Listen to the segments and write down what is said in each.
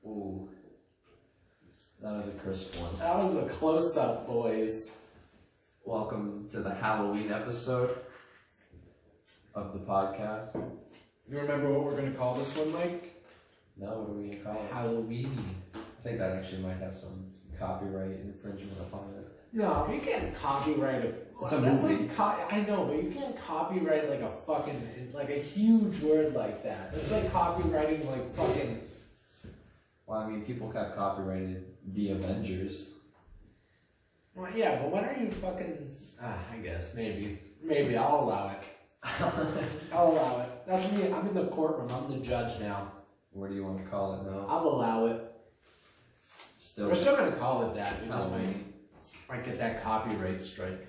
Ooh. That was a crisp one. That was a close-up, boys. Welcome to the Halloween episode of the podcast. You remember what we're going to call this one, Mike? No, what are we going to call it? Halloweenie. I think that actually might have some copyright infringement upon it. No, you can't copyright it. It's a movie. Like I know, but you can't copyright like a fucking, like a huge word like that. It's like copywriting like fucking... Well, I mean, people got copyrighted The Avengers. Well, yeah, but when are you fucking... I guess, maybe. Maybe, I'll allow it. I'll allow it. That's me, I'm in the courtroom, I'm the judge now. What do you want to call it now? I'll allow it. We're still gonna call it that. We just might get that copyright strike.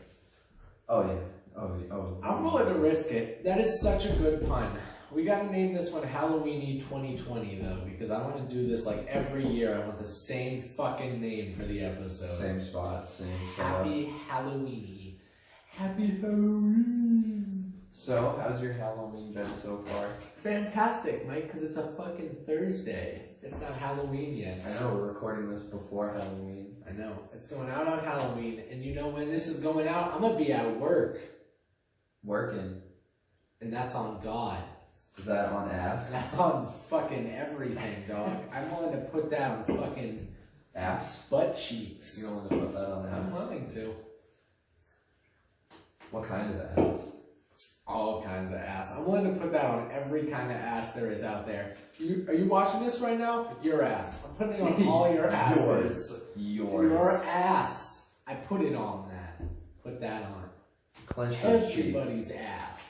Oh yeah. Oh. I'm willing to risk it. That is such a good pun. We gotta name this one Halloweenie 2020 though, because I want to do this like every year. I want the same fucking name for the episode. Same spot, same setup. Happy Halloweenie. Happy Halloween. So, how's your Halloween been so far? Fantastic, Mike, because it's a fucking Thursday. It's not Halloween yet. I know, we're recording this before Halloween. I know. It's going out on Halloween, and you know when this is going out, I'm gonna be at work. Working. And that's on God. Is that on ass? That's on fucking everything, dog. I'm willing to put that on fucking ass? Butt cheeks. You don't want to put that on ass? I'm willing to. What kind of ass? All kinds of ass. I'm willing to put that on every kind of ass there is out there. Are you watching this right now? Your ass. I'm putting it on all your asses. Yours. Your ass. I put it on that. Put that on. Clench those Everybody's cheeks. ass.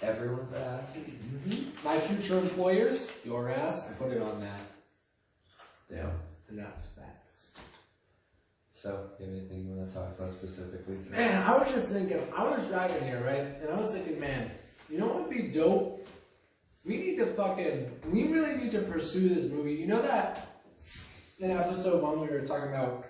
Everyone's ass? Mm-hmm. My future employers, your ass. I put it on that. Damn. And that's facts. So, do you have anything you want to talk about specifically today? Man, I was just thinking, I was driving here, right? And I was thinking, man, you know what would be dope? We really need to pursue this movie. You know that in episode 1 we were talking about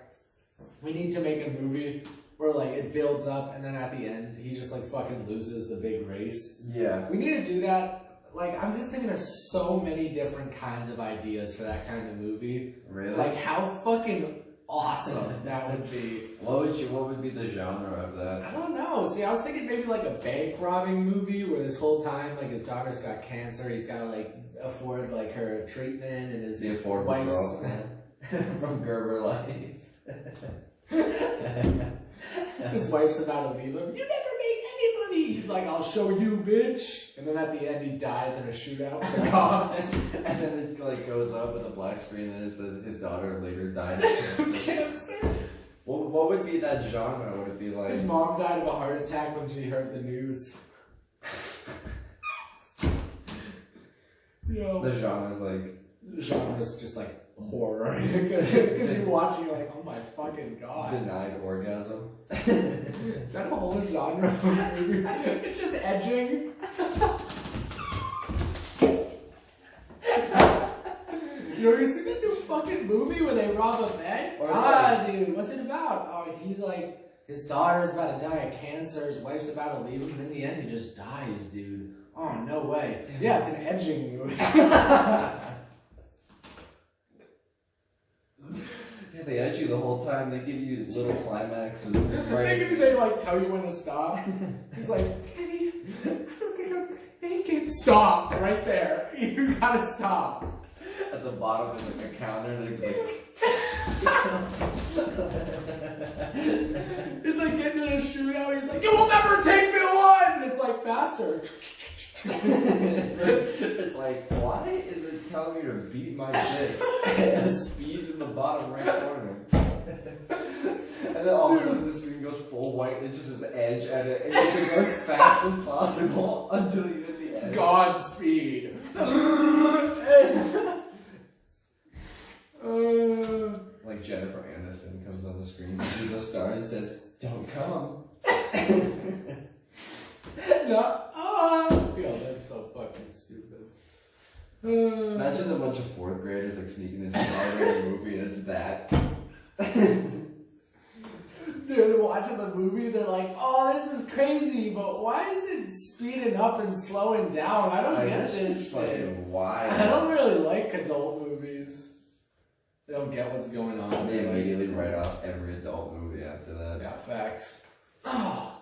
we need to make a movie where like it builds up and then at the end he just like fucking loses the big race? Yeah. We need to do that. Like, I'm just thinking of so many different kinds of ideas for that kind of movie. Really? Like, how fucking awesome that would be. What would be the genre of that? I don't know. See, I was thinking maybe like a bank robbing movie where this whole time, like, his daughter's got cancer, he's gotta like afford like her treatment, and his The Affordable wife's Girl from Gerber Life. his wife's about to leave him. You never made any money. He's like, I'll show you, bitch. And then at the end, he dies in a shootout with the cops. And then it like goes up with a black screen, and it says his daughter later died of cancer. What would be that genre? Would it be like his mom died of a heart attack when she heard the news? Yo. The genre's like The genre's just like horror. Because you're watching, you're like, oh my fucking god. denied orgasm? Is that a whole genre? It's just edging. You ever seen that new fucking movie where they rob a bank? Dude, what's it about? Oh, he's like, his daughter's about to die of cancer, his wife's about to leave him, and in the end he just dies, dude. Oh, no way. Damn. Yeah, it's an edging movie. Yeah, they edge you the whole time. They give you little climaxes. They like tell you when to stop. He's like, Kenny, I don't think I'm naked. Stop right there. You gotta stop. At the bottom is like a counter, and they're like. He's like getting in a shootout. He's like, you will never take me on. It's like faster. It's like, why is it telling me to beat my dick? And the speed in the bottom right corner. And then all of a sudden the screen goes full white and it just says edge at it. And you can go as fast as possible until you hit the edge. Godspeed. Like Jennifer Aniston comes on the screen, she's a star and says, don't come. No. Yo, that's so fucking stupid. Imagine a bunch of 4th graders like sneaking into a movie and it's that. They're watching the movie, they're like, oh, this is crazy, but why is it speeding up and slowing down? I don't get this shit. Why? I don't really like adult movies. They don't get what's going on. They immediately write off every adult movie after that. Yeah, facts. Oh,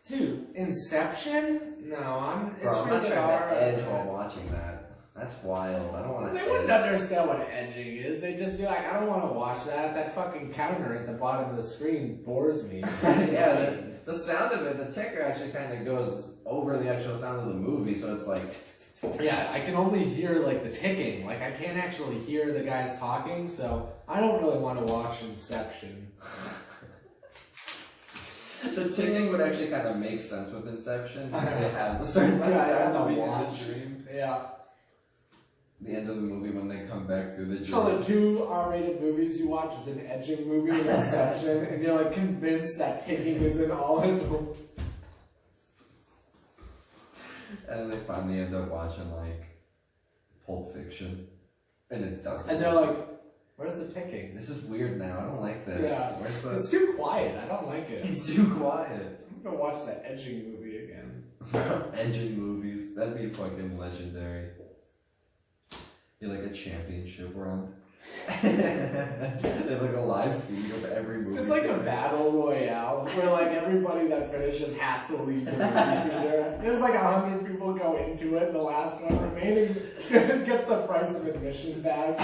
dude, Inception? No, I'm not trying rated to R. edge while watching that. That's wild. I don't want to. They wouldn't understand what edging is. They'd just be like, I don't want to watch that. That fucking counter at the bottom of the screen bores me. Yeah, the sound of it, the ticker actually kind of goes over the actual sound of the movie, so it's like. Yeah, I can only hear like the ticking. Like I can't actually hear the guys talking, so I don't really want to watch Inception. The ticking would actually kind of make sense with Inception. They have a certain amount of time to be in the dream. Yeah. The end of the movie when they come back through the dream. So the 2 R-rated movies you watch is an edging movie and Inception, and you're like convinced that ticking is in all of them. And they finally end up watching like Pulp Fiction, and it doesn't. And they're like, "Where's the ticking? This is weird now. I don't like this. Yeah, Where's the... it's too quiet. I don't like it. It's too quiet. I'm gonna watch that edging movie again." Edging movies. That'd be fucking legendary. You're like a championship round. They have like a live feed of every movie. It's like a battle royale where like everybody that finishes has to leave the movie theater. There's like 100 people go into it, and the last one remaining gets the price of admission back.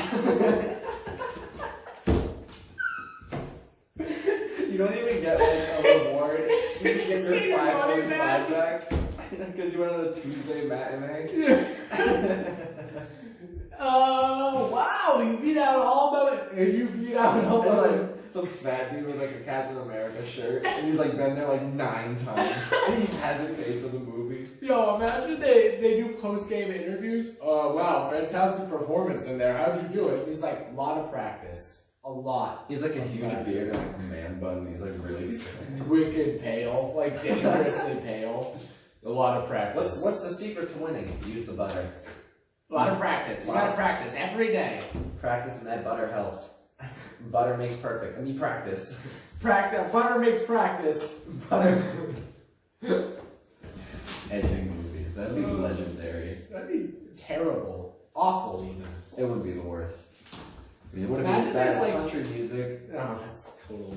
You don't even get like a reward. You just get your $5 back because you went on a Tuesday matinee. Wow, you beat out all the. You beat out all the. It's like some fat dude with like a Captain America shirt, and he's like been there like 9 times, and he hasn't paid for the movie. Yo, imagine they do post-game interviews. Wow, fantastic performance in there. How'd you do it? And he's like, a lot of practice. A lot. He's like a huge beard and like a man bun, and he's like really wicked pale, like dangerously pale. A lot of practice. What's the secret to winning? Use the butter. A lot of practice. You gotta practice every day. Practice and that butter helps. Butter makes perfect. I mean practice. Butter makes practice. Butter. Edging movies. That'd be legendary. That'd be terrible. Awful even. It would be the worst. I mean, it would have been bad like, country music. Oh, that's total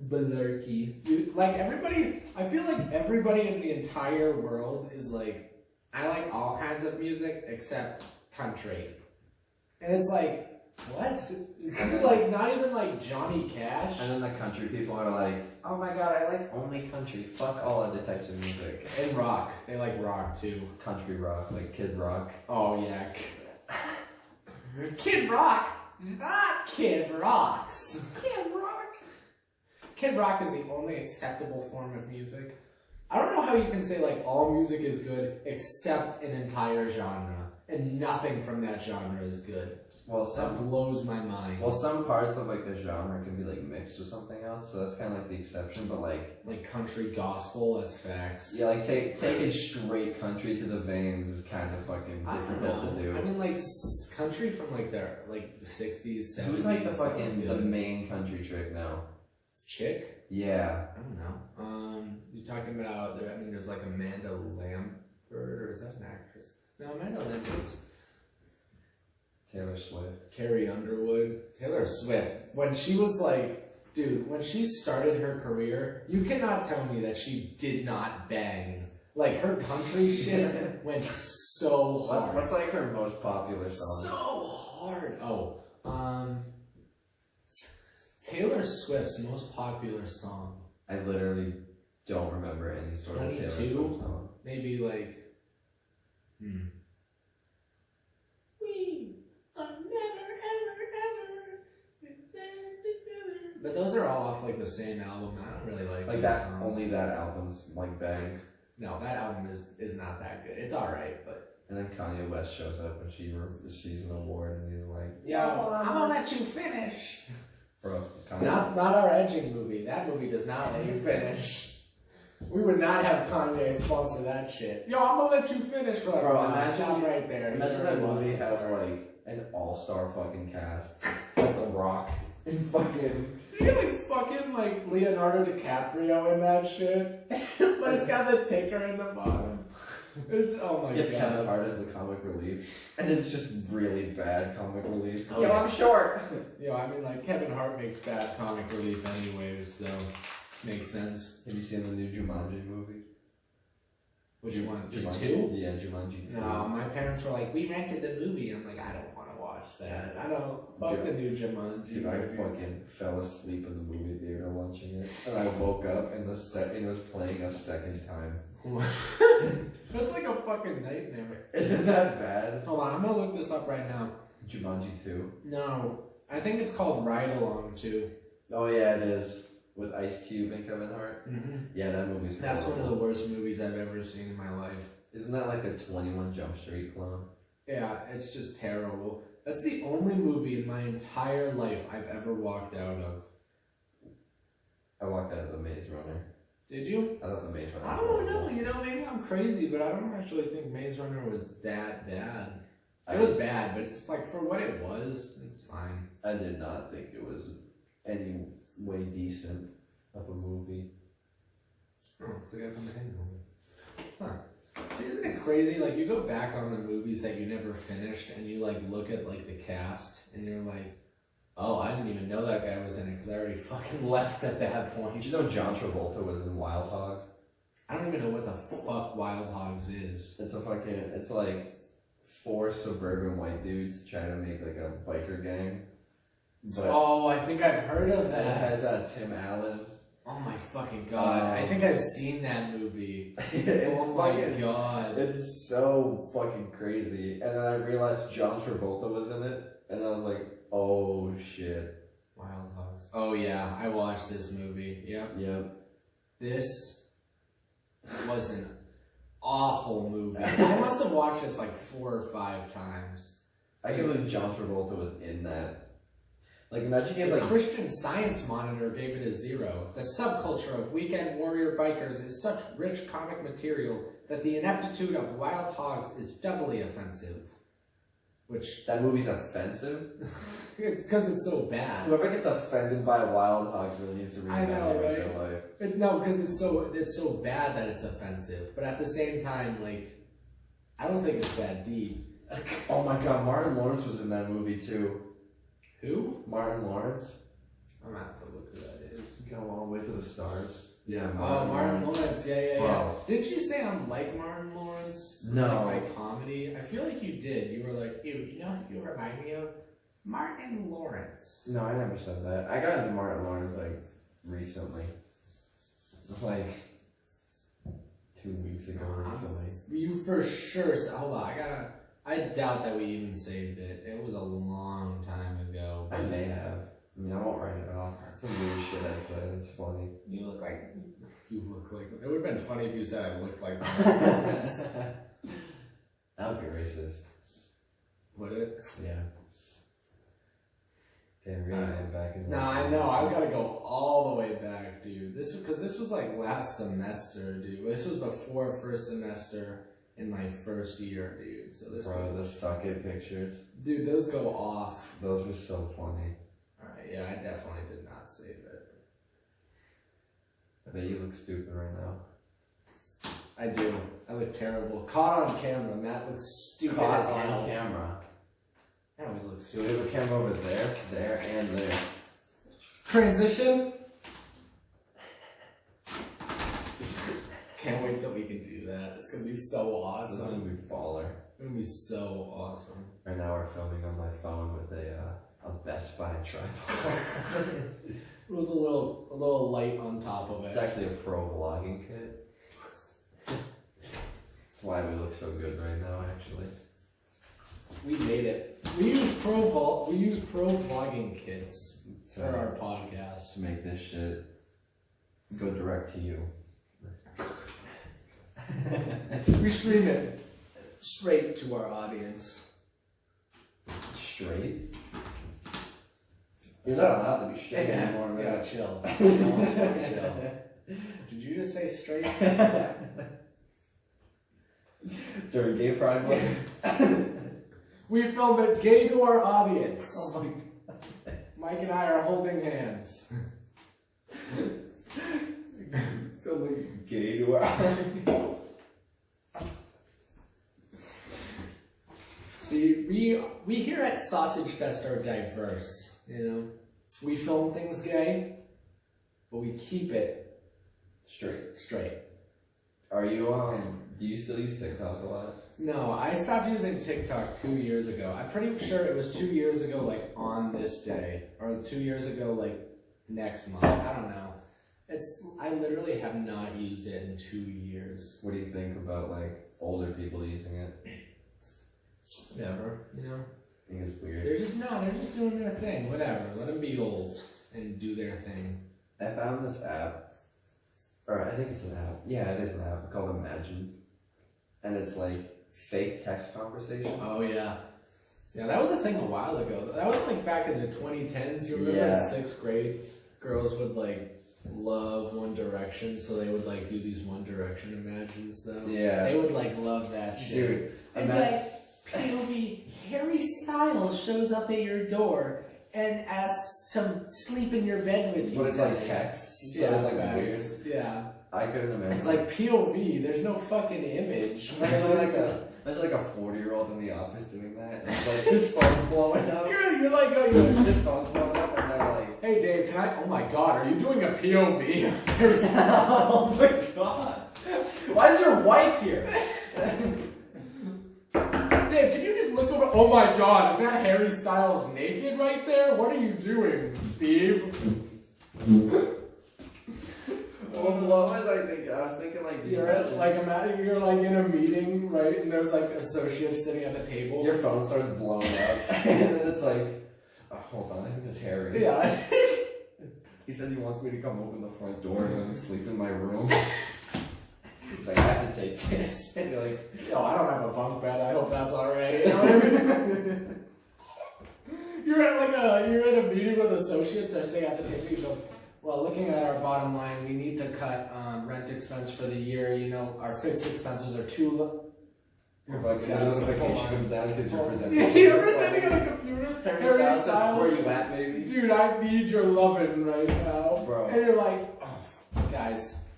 malarkey. Dude, like everybody, I feel like everybody in the entire world is like, I like all kinds of music except country. And it's like, what? Like, not even like Johnny Cash. And then the country people are like, oh my god, I like only country. Fuck all other types of music. And rock. They like rock too. Country rock, like Kid Rock. Oh yeah. Kid Rock? Not Kid Rocks. Kid Rock. Kid Rock is the only acceptable form of music. I don't know how you can say like all music is good except an entire genre, and nothing from that genre is good. Well, that blows my mind. Well, some parts of like a genre can be like mixed with something else, so that's kind of like the exception. But like country gospel, that's facts. Yeah, like taking straight country to the veins is kind of fucking difficult to do. I mean, like country from like the 60s, 70s. Who's like the fucking the main country chick now? Chick? Yeah. I don't know. You're talking about, I mean, there's like Amanda Lambert, or is that an actress? No, Amanda Lambert's Taylor Swift. Carrie Underwood. Taylor Swift. When she was like, dude, when she started her career, you cannot tell me that she did not bang. Like, her country shit went so hard. What's like her most popular song? So hard. Taylor Swift's most popular song. I literally don't remember any sort of Taylor Swift song. Maybe like, We are never, ever, ever. But those are all off like the same album. I don't really like that. Songs. Only that album's like bangs. No, that album is not that good. It's alright, but. And then Kanye West shows up and she's an award and he's like, Yo, I'm gonna let you finish. Bro, Kanye. Not our edging movie. That movie does not let you finish. We would not have Kanye sponsor that shit. Yo, I'm gonna let you finish. For like, bro, stop right there. Imagine that movie has like an all-star fucking cast, like The Rock and fucking. You get like fucking like Leonardo DiCaprio in that shit, but it's got the ticker in the bottom. Oh my You have Kevin god. Hart as the comic relief, and it's just really bad comic relief. Oh, Yo, yeah. I'm short. Yo, I mean, like, Kevin Hart makes bad comic relief anyways, so makes sense. Have you seen the new Jumanji movie? Which one? Just Jumanji. two? Yeah, Jumanji 2. No, my parents were like, we rented the movie. I'm like, I don't want to watch that. I don't. Fuck the new Jumanji. Dude, I movies. fucking fell asleep in the movie theater watching it, and I woke up and it was playing a second time. That's like a fucking nightmare. Isn't that bad? Hold on, I'm gonna look this up right now. Jumanji 2. No, I think it's called Ride Along 2. Oh yeah, it is. With Ice Cube and Kevin Hart. Mm-hmm. Yeah, that movie's That's one horrible. of the worst movies I've ever seen in my life. Isn't that like a 21 Jump Street clone? Yeah, it's just terrible. That's the only movie in my entire life I've ever walked out of. I walked out of The Maze Runner. Did you? I thought The Maze Runner. I don't know. You know, maybe I'm crazy, but I don't actually think Maze Runner was that bad. It was bad, but it's like for what it was, it's fine. I did not think it was any way decent of a movie. Oh, it's the guy from the Hidden movie. Huh. See, isn't it crazy? Like, you go back on the movies that you never finished, and you, like, look at, like, the cast, and you're like, oh, I didn't even know that guy was in it, because I already fucking left at that point. Did you know John Travolta was in Wild Hogs? I don't even know what the fuck Wild Hogs is. It's like 4 suburban white dudes trying to make, like, a biker gang. But Oh, I think I've heard of it that. has Tim Allen. Oh my fucking god. I think I've seen that movie. Oh my god. It's so fucking crazy. And then I realized John Travolta was in it, and I was like, oh shit. Wild Hogs. Oh yeah, I watched this movie. Yep. Yep. This was an awful movie. I must have watched this like 4 or 5 times. I can't believe John Travolta was in that. Like, imagine you The have like. Christian Science Monitor gave it a 0. The subculture of weekend warrior bikers is such rich comic material that the ineptitude of Wild Hogs is doubly offensive. Which, That movie's offensive. it's because it's so bad. Whoever gets offended by Wild Hogs really needs to I know, reevaluate right? their life. No, because it's so bad that it's offensive. But at the same time, like, I don't think it's that deep. Oh my god, Martin Lawrence was in that movie too. Who? Martin Lawrence. I'm gonna have to look who that is. Go all the way to the stars. Yeah, Oh, Martin Lawrence. Yeah. Wow. Didn't you say I'm like Martin Lawrence? No. Like my comedy? I feel like you did. You were like, ew, you know what you remind me of? Martin Lawrence. No, I never said that. I got into Martin Lawrence like recently. Like 2 weeks ago recently. You for sure. Hold on, I doubt that we even saved it. It was a long time ago. I may have. I mean, I won't write it off. Some weird shit I said. It's funny. You look like. It would have been funny if you said I looked like Martin Lawrence. That would be racist. Would it? Yeah. Can't read it back in. Nah, I know. I've got to go all the way back, dude. Because this was like last semester, dude. This was before first semester in my first year, dude. So this Bro, the goes, suck it pictures. dude. Those go off. Those were so funny. All right, yeah, I definitely did not save it. I bet you look stupid right now. I do. I look terrible. Caught on camera. Matt looks stupid Caught as on hell. camera. I always look So we stupid. have a camera over there, there, and there. Transition. Can't wait till we can do that. It's gonna be so This is awesome. gonna be baller. It's gonna be so awesome. Right now we're filming on my phone with a Best Buy tripod. With a little light on top of It's it. actually a pro vlogging kit. That's why we look so good right now, actually. We made it. We use pro vlogging kits for To, our podcast. to make this shit go direct to you. We stream it straight to our audience. Straight? You're not allowed to be straight anymore, man. Yeah, chill. Chill. Did you just say straight? During Gay Pride Month? We film it gay to our audience. Oh my god. Mike and I are holding hands. Filming gay to our we here at Sausage Fest are diverse, you know? We film things gay, but we keep it straight. Are you, do you still use TikTok a lot? No, I stopped using TikTok 2 years ago. I'm pretty sure it was 2 years ago, like, on this day. Or 2 years ago, like, next month. I don't know. I literally have not used it in 2 years. What do you think about, like, older people using it? Whatever, you know? I think it's weird. They're just doing their thing. Whatever. Let them be old and do their thing. I found this app, or I think it's an app. Yeah, it is an app called Imagines. And it's like fake text conversations. Oh, yeah. Yeah, that was a thing a while ago. That was like back in the 2010s. You remember in 6th grade, girls would like love One Direction, so they would like do these One Direction Imagines though. Yeah. They would like love that shit. Dude, and like, POV, Harry Styles shows up at your door and asks to sleep in your bed with you. But it's like text, so yeah, it's like weird. Yeah. I couldn't imagine. It's like POV, there's no fucking image. Imagine like a 40-year-old in the office doing that, and it's like his phone's blowing up. You're like, His phone's blowing up, and they're like, hey Dave, can I? Oh my god, are you doing a POV? oh my god. Why is your wife here? Dave, can you just look over? Oh my god, is that Harry Styles naked right there? What are you doing, Steve? What was I thinking? I was thinking like you're in a meeting, right? And there's like associates sitting at the table. Your phone starts blowing up, and then it's like, oh, hold on, I think it's Harry. Yeah. He says he wants me to come open the front door and let him sleep in my room. He's like, I have to take this. And you're like, yo, I don't have a bunk bed. I hope that's alright. You know what I mean? You're at a meeting with associates. They're sitting at the table. You go, well, looking at our bottom line, we need to cut rent expense for the year. You know, our fixed expenses are too low. your fucking notification comes down because you're presenting. You're presenting on a computer. Harry Styles. Where you at, baby? Dude, I need your loving right now. Bro. And you're like, oh, guys,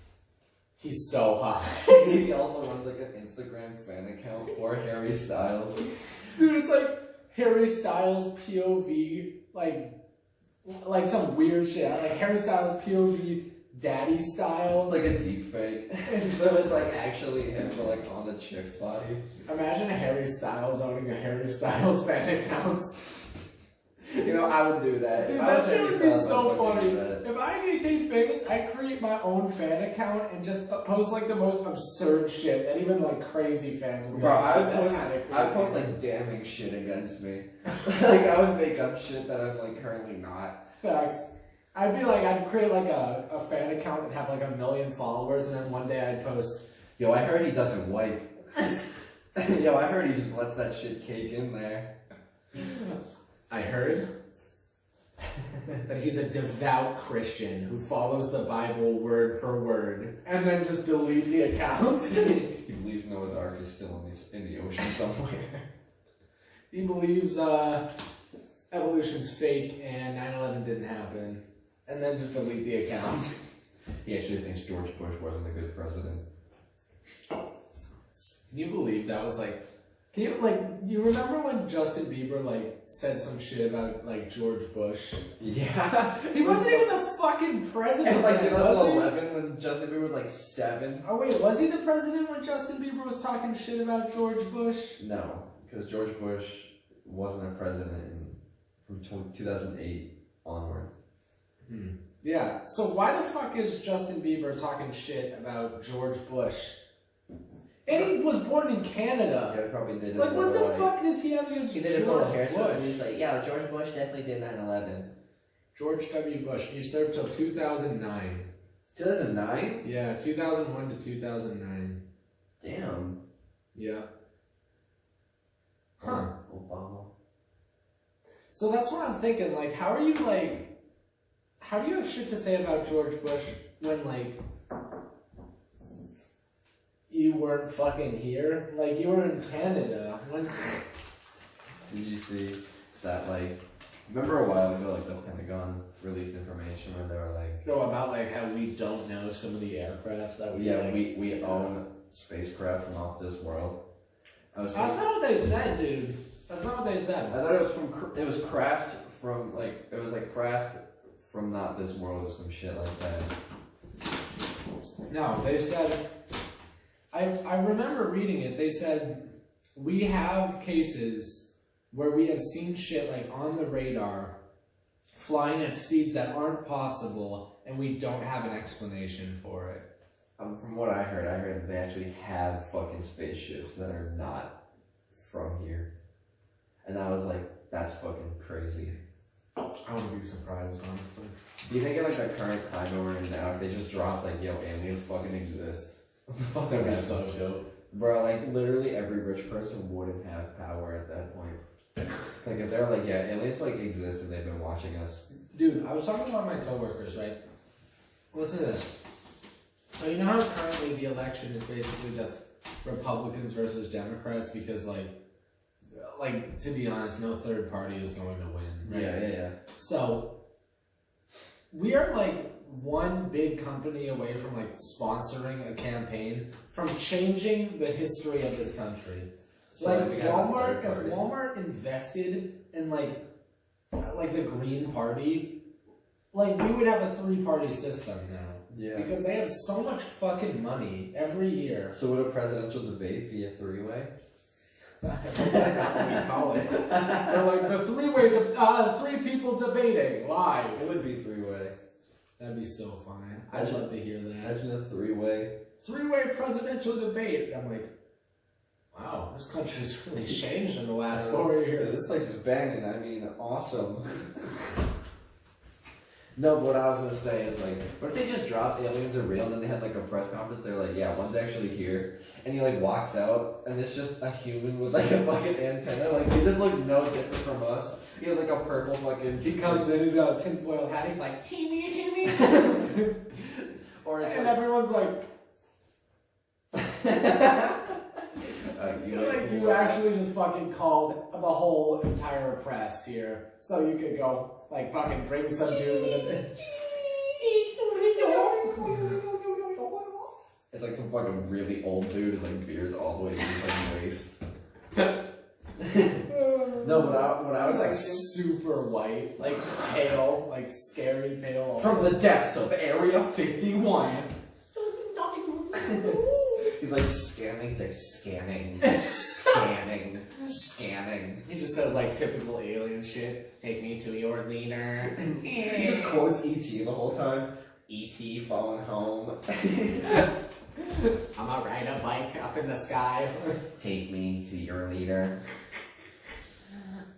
he's so hot. He also runs like an Instagram fan account for Harry Styles. Dude, it's like Harry Styles POV, like some weird shit. Like Harry Styles POV daddy style. It's like a deep fake. So it's like actually him, but like on the chick's body. Imagine Harry Styles owning a Harry Styles fan account. You know, I would do that. Dude, If I was that shit Harry would be Styles, so I would funny. do that. If I became famous, I'd create my own fan account and just post like the most absurd shit that even like crazy fans would be Bro, like, I'd post like damning shit against me. Like I would make up shit that I'm like currently not. Facts. I'd create like a fan account and have like 1 million followers, and then one day I'd post, Yo, I heard he doesn't wipe. Yo, I heard he just lets that shit cake in there. I heard that he's a devout Christian who follows the Bible word for word, and then just delete the account. He believes Noah's Ark is still in the ocean somewhere. He believes evolution's fake and 9/11 didn't happen, and then just delete the account. He actually thinks George Bush wasn't a good president. Can you believe that was like? You remember when Justin Bieber like said some shit about like George Bush? Yeah. He wasn't even the fucking president. And like then, 2011 when Justin Bieber was like 7. Oh wait, was he the president when Justin Bieber was talking shit about George Bush? No, because George Bush wasn't a president from 2008 onwards. Yeah. So why the fuck is Justin Bieber talking shit about George Bush? And he was born in Canada. Yeah, he probably did. Like, what the fuck does he have against He George did his little hair Bush? and he's like, yeah, George Bush definitely did 9/11. George W. Bush. He served till 2009. 2009? Yeah, 2001 to 2009. Damn. Yeah. Huh. Obama. So that's what I'm thinking. Like, how do you have shit to say about George Bush when, like, you weren't fucking here? Like, you were in Canada. When... Did you see that, like, remember a while ago, like, the Pentagon released information where they were like... No, about, like, how we don't know some of the aircrafts that we... Yeah, like, we own spacecraft from off this world. That's not what they said, dude. That's not what they said. I thought it was it was craft from like, it was like craft from not this world or some shit like that. No, they said, I remember reading it, they said, we have cases where we have seen shit like on the radar, flying at speeds that aren't possible, and we don't have an explanation for it. From what I heard that they actually have fucking spaceships that are not from here. And I was like, that's fucking crazy. I wouldn't be surprised, honestly. Do you think in like the current climate we're in now, if they just dropped like, yo, aliens fucking exist? That'd be so dope. Bro, like literally every rich person wouldn't have power at that point. Like if they're like, yeah, aliens like exist and they've been watching us. Dude, I was talking about my coworkers, right? Listen to this. So you know how currently the election is basically just Republicans versus Democrats because like to be honest, no third party is going to win, right? Yeah. So we are like one big company away from like sponsoring a campaign from changing the history of this country. So Like Walmart, if Walmart invested in like the Green Party, like we would have a 3-party system now. Yeah. Because they have so much fucking money every year. So would a presidential debate be a 3-way? That's not what we call it. They're like the 3-way, 3 people debating live. It would be 3-way. That'd be so fun. I'd love to hear that. Imagine a 3-way. 3-way presidential debate. I'm like, wow, this country's really changed in the last 4 years. This place is banging. I mean, awesome. No, but what I was gonna say is like, what if they just dropped aliens are real and then they had like a press conference? They're like, yeah, one's actually here, and he like walks out and it's just a human with like a fucking antenna. Like he just look no different from us. He has like a purple fucking. He comes in, he's got a tinfoil hat. He's like, teeny. Or it's and like, everyone's like. You actually just fucking called the whole entire press here, so you could go like fucking bring some dude with a. It's like some fucking really old dude who's like beers all the way to his like waist. No, what I was like thinking, super white, like pale, like scary pale. Also. from the depths of Area 51. He's like scanning. He's like scanning. He just says like typical alien shit. Take me to your leader. He just quotes E.T. the whole time. E.T. falling home. I'm gonna ride a bike up in the sky. Take me to your leader.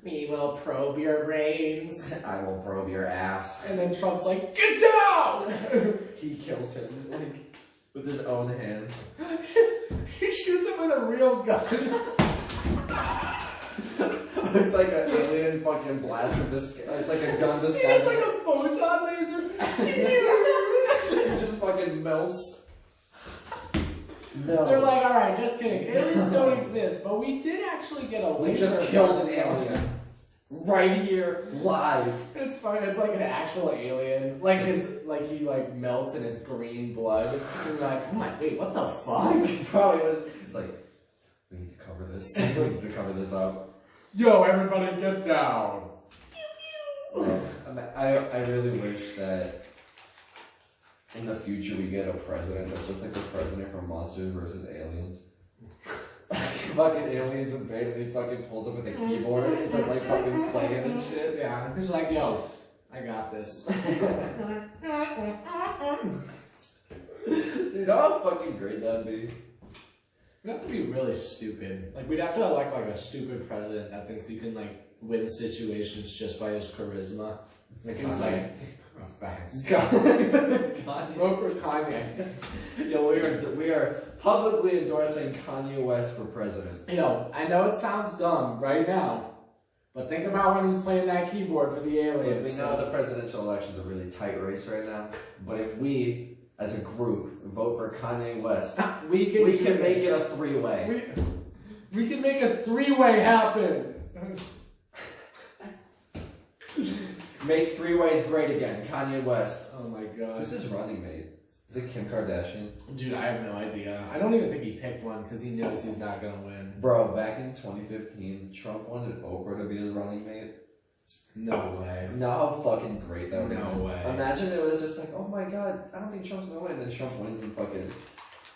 We will probe your brains. I will probe your ass. And then Trump's like, get down! He kills him like with his own hand. He shoots him with a real gun. It's like an alien fucking blast with this. It's like a gun disguised. It's like a photon laser. It just fucking melts. No. They're like, alright, just kidding. Aliens don't exist, but we did actually get a laser. We just killed an alien. Right here, live. It's fine. It's like an actual alien. Like he melts in his green blood. And you're like, oh my, wait, what the fuck? Probably was. It's like, we need to cover this. We need to cover this up. Yo, everybody get down. I really wish that in the future we get a president that's just like the president from Monsters vs. Aliens. Fucking aliens invade and he fucking pulls up with a keyboard and starts like fucking playing and shit. Yeah, he's like, yo, I got this. Dude, how fucking great that'd be. We'd have to be really stupid. Like, we'd have to elect like a stupid president that thinks he can like win situations just by his charisma. Like, it's like, oh, facts. Kanye. Vote for Kanye. Yo, we are publicly endorsing Kanye West for president. Yo, I know it sounds dumb right now, but think about when he's playing that keyboard for the aliens. We know the presidential election's a really tight race right now, but if we, as a group, vote for Kanye West, we can make it a 3-way. We can make a 3-way happen. Make 3 ways great again, Kanye West. Oh my god. Who's his running mate? Is Is it Kim Kardashian? Dude, I have no idea. I don't even think he picked one because he knows he's not gonna win. Bro, back in 2015, Trump wanted Oprah to be his running mate. No way. Know how fucking great that would be? No way. Imagine it was just like, oh my god, I don't think Trump's gonna win, and then Trump wins and fucking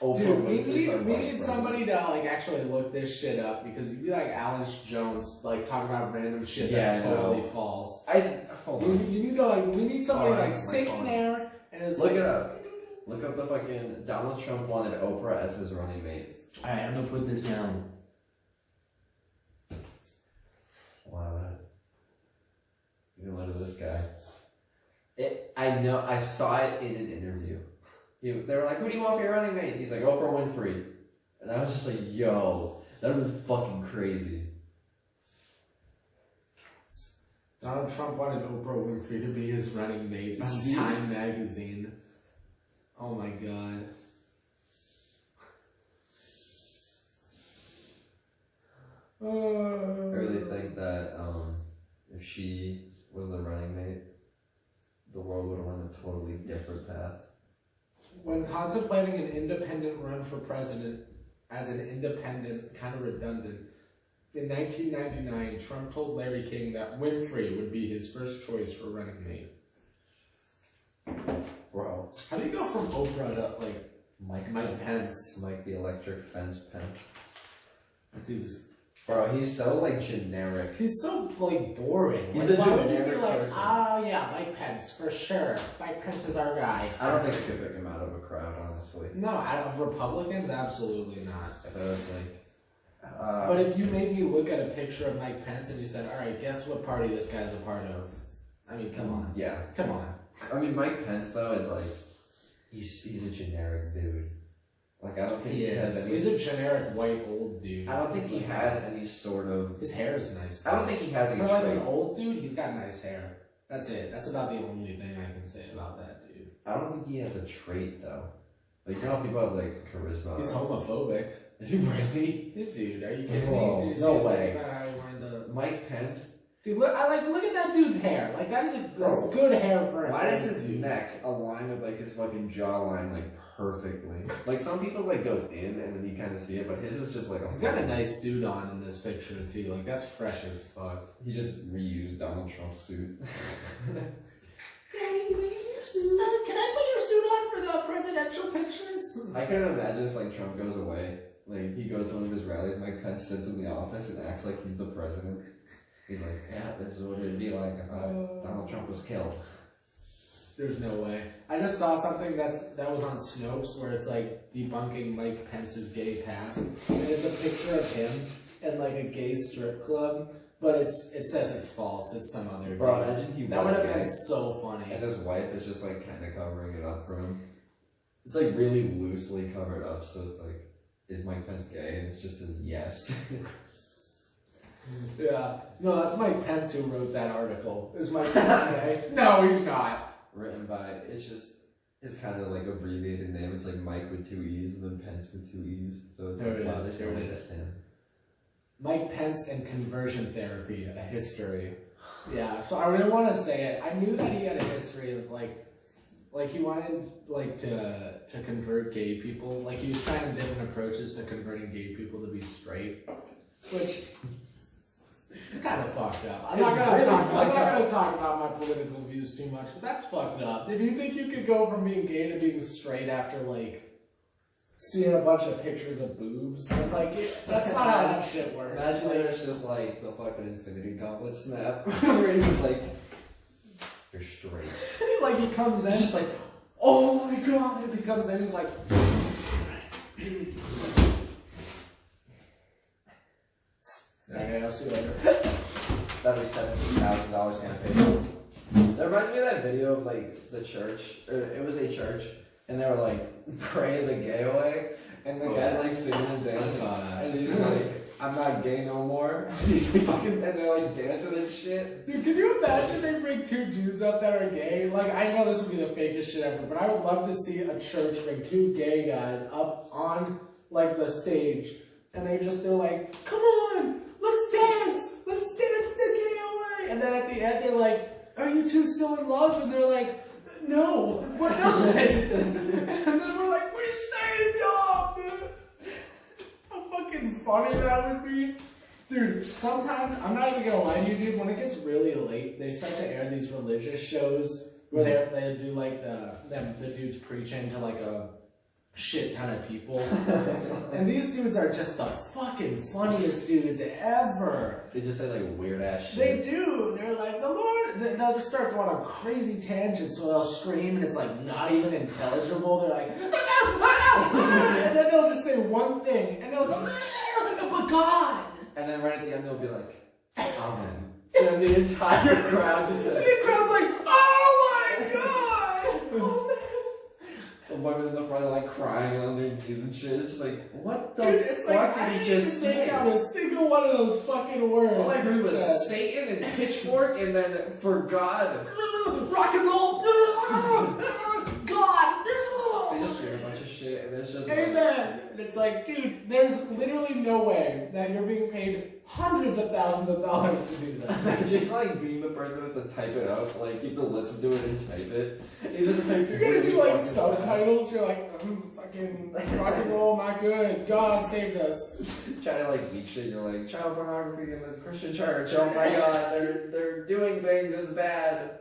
Oprah. Dude, we wins need somebody to like actually look this shit up because you'd be like Alex Jones, like talking about random shit that's totally false. Hold on. You need to like, we need somebody like my sitting phone. there and is Look like, it up. Look up the fucking Donald Trump wanted Oprah as his running mate. Alright, I'm gonna put this down. Wow. You can look at this guy. I know. I saw it in an interview. They were like, "Who do you want for your running mate?" He's like, "Oprah Winfrey," and I was just like, "Yo, that would be fucking crazy." Donald Trump wanted Oprah Winfrey to be his running mate. Time magazine. Oh my god. I really think that if she was the running mate, the world would have run a totally different path. When contemplating an independent run for president as an independent, kind of redundant, in 1999, Trump told Larry King that Winfrey would be his first choice for running mate. Bro. How do you go from Oprah to like Mike Pence? Mike the electric fence Pence. Jesus. Bro, he's so like generic. He's so like boring. He's like, a why would you generic be like, person. oh yeah, Mike Pence for sure. Mike Pence is our guy. I don't think I could pick him out of a crowd, honestly. No, out of Republicans, absolutely not. If it was like. But if you made me look at a picture of Mike Pence and you said, all right, guess what party this guy's a part of? I mean, come on. Yeah. Come on. I mean, Mike Pence though is like, he's a generic dude. Like I don't think he has any. He's a generic white old dude. I don't think he has any sort of. His hair is nice. I don't think he has any. For like trait. an old dude, he's got nice hair. That's it. That's about the only thing I can say about that dude. I don't think he has a trait though. Like you know how people have like charisma. He's homophobic. Is he really? Dude, are you kidding Whoa, me? Did you no see way. that guy wearing the... Mike Pence. Dude, look at that dude's hair. Like that's good hair for him. Why does his neck align with like his fucking jawline like perfectly? Like some people's like goes in and then you kind of see it, but his is just like. He's got a nice suit on in this picture too. Like that's fresh as fuck. He just reused Donald Trump's suit. Can I put your suit on for the presidential pictures? I couldn't imagine if like Trump goes away, like he goes to one of his rallies, Mike Pence sits in the office and acts like he's the president. He's like, yeah, this is what it'd be like if Donald Trump was killed. There's no way. I just saw something that was on Snopes where it's like debunking Mike Pence's gay past, and it's a picture of him in like a gay strip club, but it says it's false. It's some other dude. Bro, imagine he That was would have gay, been so funny. and his wife is just like kind of covering it up for him. It's like really loosely covered up, so it's like, is Mike Pence gay? And it's just his yes. Yeah. No, that's Mike Pence who wrote that article. Is Mike Pence gay? No, he's not. Written by, it's kind of like abbreviated name. It's like Mike with 2 E's and then Pence with 2 E's. So it's There like, it wow, is, they there don't it is. understand. Mike Pence and conversion therapy, a history. Yeah, so I really want to say it. I knew that he had a history of like he wanted like to convert gay people. Like he was trying different approaches to converting gay people to be straight, which is kind of fucked up. I'm not gonna talk about my political views too much, but that's fucked up. If you think you could go from being gay to being straight after like seeing a bunch of pictures of boobs, and like that's not how that shit works. Imagine Like, there's just like the fucking Infinity Gauntlet snap where he's like, you're straight. like he comes in, It's just like, oh my god. he comes in, he's like, okay, I'll see you later. That'd be $17,000 campaign. That reminds me of that video of like the church, or it was a church, and they were like praying the gay away, and the guy's like singing and dancing, and he's like, I'm not gay no more. He's like fucking, and they're like dancing and shit. Dude, can you imagine they bring two dudes up that are gay? Like, I know this would be the fakest shit ever, but I would love to see a church bring two gay guys up on like the stage, and they're like, come on, let's dance the gay away. And then at the end they're like, are you two still in love? And they're like, no, we're not. And then we're like, we saved y'all, dude. How fucking funny that would be. Dude, sometimes, I'm not even gonna lie to you, dude, when it gets really late, they start to air these religious shows where they do like the dudes preaching to like a shit ton of people. And these dudes are just the fucking funniest dudes ever. They just say like weird ass shit. They do. They're like, the Lord. They'll just start going on crazy tangents, so they'll scream and it's like not even intelligible. They're like, and then they'll just say one thing and they'll go, oh my God. And then right at the end they'll be like, Amen. And then the entire crowd just says, the crowd's like, oh my God! Oh man. The women in the front are like crying on their knees and shit. It's just like, what the Dude, it's fuck like, did I he didn't just even say? take out a single one of those fucking words. All I heard was Satan and pitchfork and then for God. Rock and roll! God! They just scream a bunch of shit and it's just Amen! And it's like, dude, there's literally no way that you're being paid hundreds of thousands of dollars to do that. Imagine like being the person who has to type it up, like you have to listen to it and type it. You have to type You're gonna do like fucking subtitles, you're like, fucking rock and roll, not good. God saved us. fast. Try to like leak shit, you're like, child pornography in the Christian church, oh my god, they're doing things that's bad.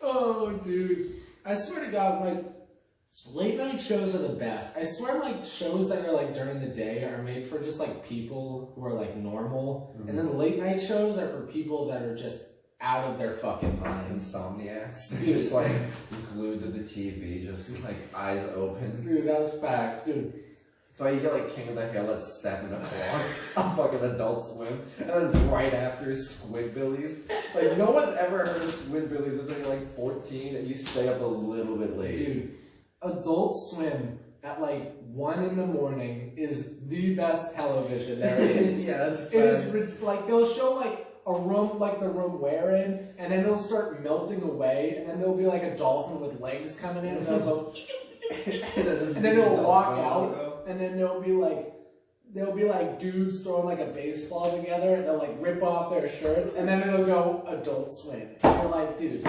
Oh, dude. I swear to God, like, late night shows are the best. I swear, like, shows that are, like, during the day are made for just, like, people who are, like, normal. Mm-hmm. And then the late night shows are for people that are just out of their fucking minds. Insomniacs. They're just, like, glued to the TV, just, like, eyes open. Dude, that was facts, dude. So you get, like, King of the Hill at 7 o'clock on fucking Adult Swim. And then right after Squidbillies. Like, no one's ever heard of Squidbillies until you're, like, 14 and you stay up a little bit late. Dude. Adult Swim at like 1 in the morning is the best television there is. Yeah, that's it is like they'll show like a room like the room we're in, and then it'll start melting away, and then there'll be like a dolphin with legs coming in, and they'll go, and then it'll walk out, and then there'll be like dudes throwing like a baseball together, and they'll like rip off their shirts, and then it'll go Adult Swim. And you're like, dude.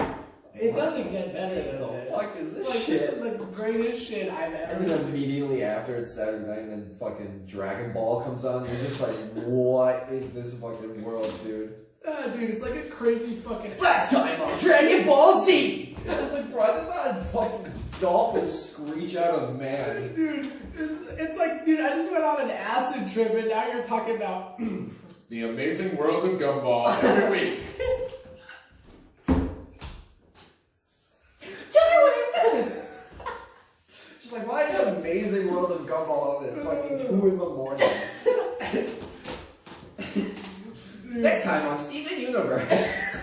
It doesn't get better than this. What the fuck is this like, shit? This is the greatest shit I've ever And then seen. immediately after it's Saturday night and then fucking Dragon Ball comes on, you're just like, what is this fucking world, dude? Dude, it's like a crazy fucking... Last time on Dragon Ball Z! It's just like, bro, this is not a fucking dolphin screech out of man. Dude, it's like, dude, I just went on an acid trip and now you're talking about the amazing world of Gumball every week. Just like, why is the amazing world of Gumball on at fucking 2 in the morning? Next time on Steven Universe.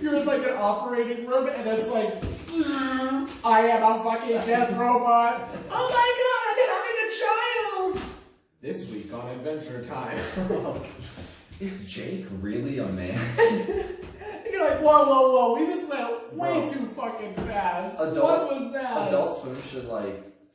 You're in like an operating room and it's like, I am a fucking death robot. Oh my god, having a child! This week on Adventure Time. Is Jake really a man? And you're like, whoa, we just went way too fucking fast. What was that? Adult Swim should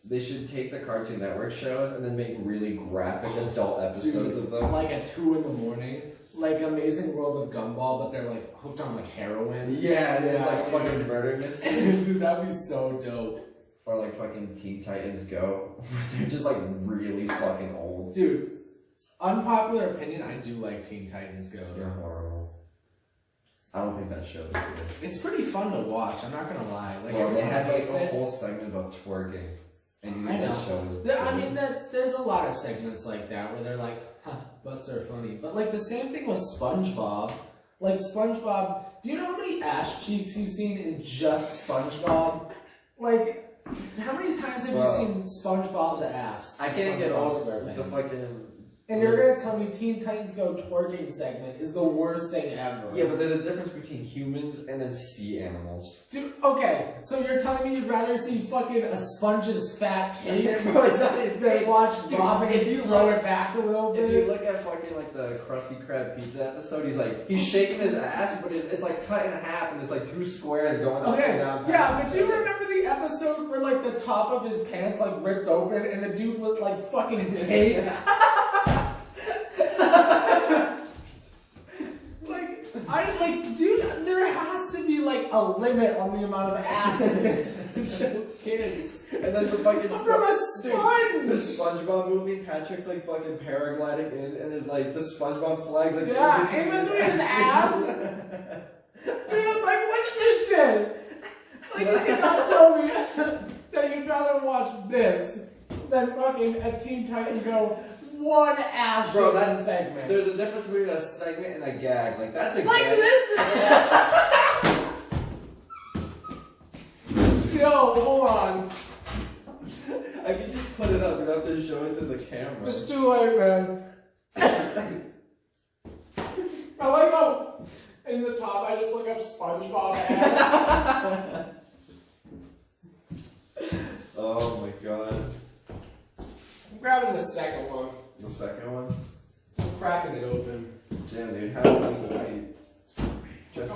they should take the Cartoon Network shows and then make really graphic adult episodes of them. Like at 2 in the morning, like Amazing World of Gumball, but they're like hooked on like heroin. Yeah, and it's like dude. fucking murder mystery. Dude, that'd be so dope. Or like fucking Teen Titans Go. They're just like really fucking old. Dude, unpopular opinion, I do like Teen Titans Go. You're horrible. I don't think that show is good. It's pretty fun to watch, I'm not gonna lie. Like, Well, they had like everyone a hates it. whole segment about twerking. And you I think know. that show is I good. mean, there's a lot of segments like that where they're like, huh, butts are funny. But like the same thing with SpongeBob. Like SpongeBob, do you know how many ass cheeks you've seen in just SpongeBob? Like, how many times have you seen SpongeBob's ass? I can't get SpongeBob over the SquarePants? fucking... And you're gonna tell me Teen Titans Go twerking segment is the worst thing ever. Yeah, but there's a difference between humans and then sea animals. Dude, okay, so you're telling me you'd rather see fucking a sponge's fat cake Bro, it's not his than cake. watch Dude, Bob if and you throw look- it back a little bit? If you look at fucking like the Krusty Krab pizza episode, he's shaking his ass, but it's like cut in half and it's like 2 squares going up Okay, and down. yeah, but do you remember the episode where like the top of his pants like ripped open and the dude was like fucking baked? like a limit on the amount of ass you can show kids. And then the fucking From a sponge! The SpongeBob movie, Patrick's like fucking paragliding in, and is like the SpongeBob flag's like yeah, in between his ass. Dude, like look at this shit. Like you cannot tell me that you'd rather watch this than fucking a Teen Titan Go one ass Bro, that segment. There's a difference between a segment and a gag. Like that's a like gag. this. Yo, hold on. I can just put it up. You don't have to show it to the camera. It's too late, man. I like how in the top I just look up SpongeBob ass. Oh my god. I'm grabbing the second one. The second one? I'm cracking it open. Damn, dude, Halloween white. Just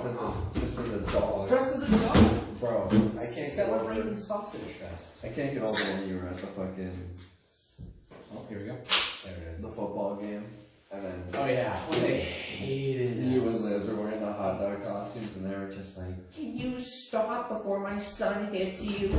as a dog. Dressed as a dog. Bro, I can't Celebrating Sausage Fest. I can't get over when you were at the fucking Oh, here we go. There it is. the football game, and then Oh yeah, they hated you and us. Liz were wearing the hot dog costumes, and they were just like, "Can you stop before my son hits you?"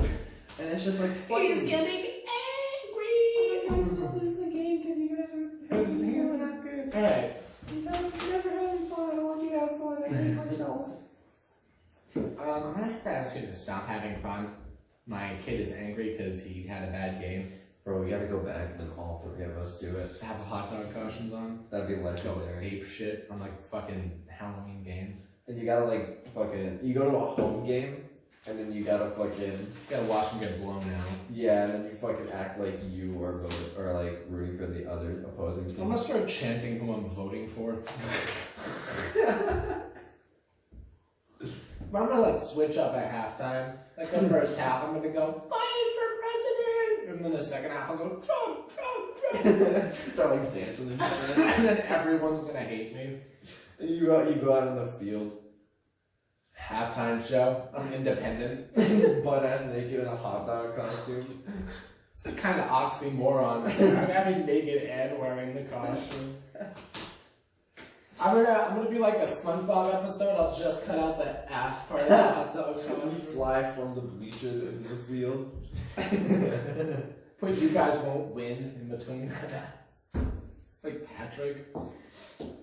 And it's just like, He's getting angry. guys gonna lose the game because you guys are not good. Alright. He's never having fun. I want you to have fun. I hate myself. I'm gonna have to ask you to stop having fun. My kid is angry because he had a bad game. Bro, we gotta go back and then all three of us do it. Have a hot dog costumes on. That'd be Go legendary. ape shit on like fucking Halloween game. And you gotta like fucking, you go to a home game, and then you gotta fucking, You gotta watch him get blown out. yeah, and then you fucking act like you are voting, or like rooting for the other opposing I'm team. gonna start chanting who I'm voting for. But I'm gonna like switch up at halftime. Like the first half, I'm gonna go Biden for president, and then the second half, I'll go Trump, Trump, Trump, Start like dancing and shit. and then everyone's gonna hate me. And you go out in the field, Halftime show. I'm independent. butt ass naked in a hot dog costume. It's a kind of oxymoron. I'm having naked and wearing the costume. I'm gonna be like a SpongeBob episode. I'll just cut out the ass part of the hot dog You costume. fly from the bleachers into the field. But you guys won't win in between that. Like Patrick.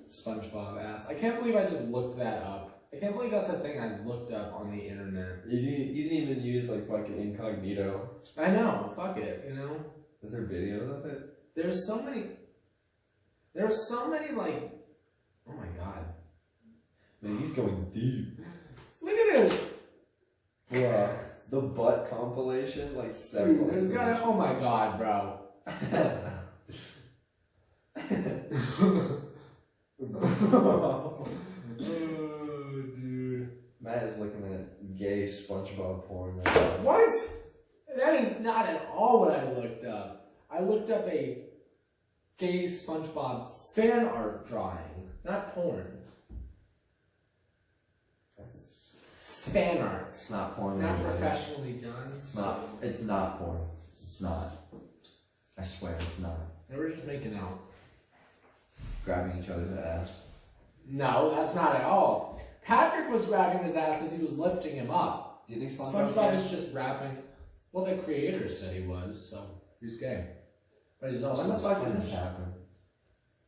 SpongeBob ass. I can't believe I just looked that up. I can't believe that's a thing I looked up on the internet. You didn't even use like fucking incognito. I know. Fuck it. You know. Is there videos of it? There's so many like. Oh my god. Man, he's going deep. Look at this. Bruh, the butt compilation, like 7 Dude, there's gotta. Oh my god, bro. Oh, dude. Matt is looking at gay SpongeBob porn. What? That is not at all what I looked up. I looked up a gay SpongeBob fan art drawing, not porn. Fan art. It's not porn. Not anyway. professionally done. It's not. It's not porn. It's not. I swear it's not. They were just making out. Grabbing each other's ass. No, that's not at all. Patrick was grabbing his ass as he was lifting him up. Do you think SpongeBob is just rapping. Well, the creator said he was, so he's gay. But he's also When the a fuck did sponge. this happen?